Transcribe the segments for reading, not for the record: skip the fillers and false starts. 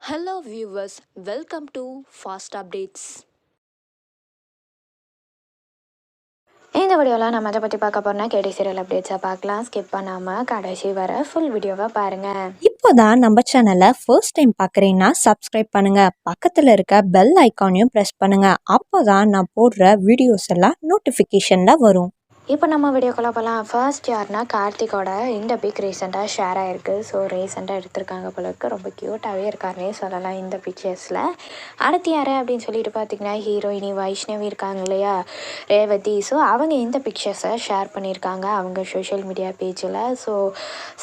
Hello viewers, welcome to Fast Updates. இந்த வீடியோவில் நம்ம அதை பற்றி பார்க்க போகிறோம்னா கேடி சீரியல் அப்டேட்ஸை பார்க்கலாம். ஸ்கிப் பண்ணாமல் கடைசி வர ஃபுல் வீடியோவை பாருங்கள். இப்போதான் நம்ம சேனலை ஃபர்ஸ்ட் டைம் பார்க்குறீங்கன்னா சப்ஸ்கிரைப் பண்ணுங்க, பக்கத்தில் இருக்க பெல் ஐக்கானையும் ப்ரெஸ் பண்ணுங்க. அப்போதான் நான் போடுற வீடியோஸ் எல்லாம் நோட்டிஃபிகேஷனில் வரும். இப்போ நம்ம வீடியோக்குள்ளே போகலாம். ஃபர்ஸ்ட் யாருன்னா கார்த்திகோட இந்த பிக் ரீசெண்டாக ஷேர் ஆகிருக்கு. ஸோ ரீசெண்டாக எடுத்திருக்காங்க போல இருக்கு. ரொம்ப க்யூட்டாகவே இருக்காருன்னே சொல்லலாம் இந்த பிக்சர்ஸில். அடுத்து யார் அப்படின்னு சொல்லிட்டு பார்த்தீங்கன்னா ஹீரோயினி வைஷ்ணவி இருக்காங்க இல்லையா, ரேவதி. ஸோ அவங்க இந்த பிக்சர்ஸை ஷேர் பண்ணியிருக்காங்க அவங்க சோஷியல் மீடியா பேஜில். ஸோ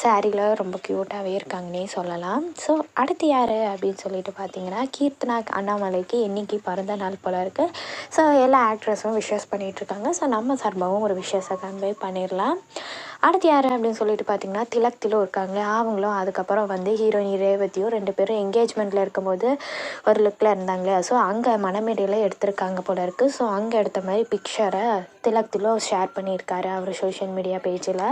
சாரியில் ரொம்ப க்யூட்டாகவே இருக்காங்கன்னே சொல்லலாம். ஸோ அடுத்து யார் அப்படின்னு சொல்லிட்டு பார்த்தீங்கன்னா கீர்த்தனா அண்ணாமலைக்கு இன்றைக்கி பிறந்த நாள் போல இருக்குது. ஸோ எல்லா ஆக்ட்ரஸும் விஷஸ் பண்ணிகிட்ருக்காங்க. ஸோ நம்ம சார்பாகவும் ஒரு விஷயத்தை கன்வே பண்ணிடலாம். அடுத்து யார் அப்படின்னு சொல்லிட்டு பார்த்தீங்கன்னா திலக் இருக்காங்க. அவங்களும் அதுக்கப்புறம் வந்து ஹீரோயினி ரேவதியும் ரெண்டு பேரும் என்கேஜ்மெண்ட்டில் இருக்கும்போது ஒரு லுக்கில் இருந்தாங்க. ஸோ அங்கே மணமேடையில் எடுத்திருக்காங்க போல இருக்குது. ஸோ அங்கே எடுத்த மாதிரி பிக்சரை திலக் ஷேர் பண்ணியிருக்காரு அவர் சோஷியல் மீடியா பேஜில்.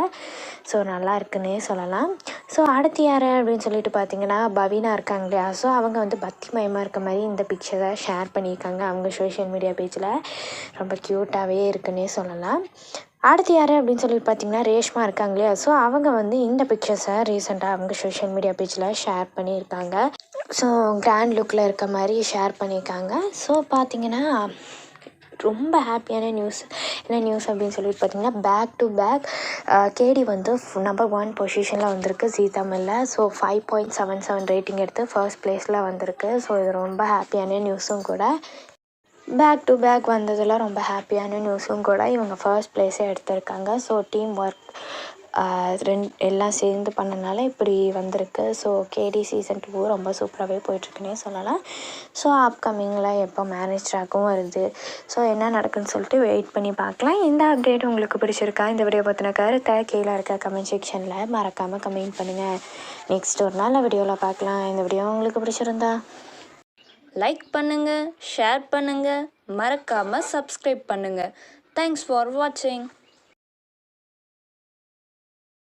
ஸோ நல்லா இருக்குன்னே சொல்லலாம். ஸோ அடுத்து யார் அப்படின்னு சொல்லிட்டு பார்த்தீங்கன்னா பவீனா இருக்காங்க இல்லையா. ஸோ அவங்க வந்து பக்திமயமாக இருக்க மாதிரி இந்த பிக்சரை ஷேர் பண்ணியிருக்காங்க அவங்க சோஷியல் மீடியா பேஜில். ரொம்ப க்யூட்டாகவே இருக்குன்னே சொல்லலாம். அடுத்து யார் அப்படின்னு சொல்லி பார்த்தீங்கன்னா ரேஷ்மா இருக்காங்க இல்லையா. ஸோ அவங்க வந்து இந்த பிக்சர்ஸை ரீசெண்டாக அவங்க சோஷியல் மீடியா பேஜில் ஷேர் பண்ணியிருக்காங்க. ஸோ கிராண்ட் லுக்கில் இருக்க மாதிரி ஷேர் பண்ணியிருக்காங்க. ஸோ பார்த்தீங்கன்னா ரொம்ப ஹாப்பியான நியூஸ். என்ன நியூஸ் அப்படின்னு சொல்லிட்டு பார்த்தீங்கன்னா பேக் டு பேக் கேடி வந்து நம்பர் 1 பொசிஷனில் வந்திருக்கு ஜீ தமிழில். ஸோ 5.77 ரேட்டிங் எடுத்து ஃபர்ஸ்ட் ப்ளேஸில் வந்திருக்கு. ஸோ இது ரொம்ப ஹாப்பியான நியூஸும் கூட. பேக் டு பேக் வந்ததில் ரொம்ப ஹாப்பியான நியூஸும் கூட. இவங்க ஃபர்ஸ்ட் ப்ளேஸே எடுத்திருக்காங்க. ஸோ டீம் ஒர்க் எல்லாம் சேர்ந்து பண்ணனால இப்படி வந்திருக்கு. ஸோ கேடி சீசன் 2 ரொம்ப சூப்பராகவே போயிட்டுருக்குன்னே சொல்லலாம். ஸோ அப்கமிங்கில் எப்போ மேரேஜ் ட்ராக்கும் வருது. ஸோ என்ன நடக்குன்னு சொல்லிட்டு வெயிட் பண்ணி பார்க்கலாம். இந்த அப்டேட் உங்களுக்கு பிடிச்சிருக்கா? இந்த வீடியோ பற்றின கருத்தை கீழே இருக்க கமெண்ட் செக்ஷனில் மறக்காமல் கமெண்ட் பண்ணுங்கள். நெக்ஸ்ட் ஒரு நாள் வீடியோவில் பார்க்கலாம். இந்த வீடியோ உங்களுக்கு பிடிச்சிருந்தா லைக் பண்ணுங்க, ஷேர் பண்ணுங்க, மறக்காம சப்ஸ்கிரைப் பண்ணுங்க. தேங்க்ஸ் ஃபார் வாட்சிங்.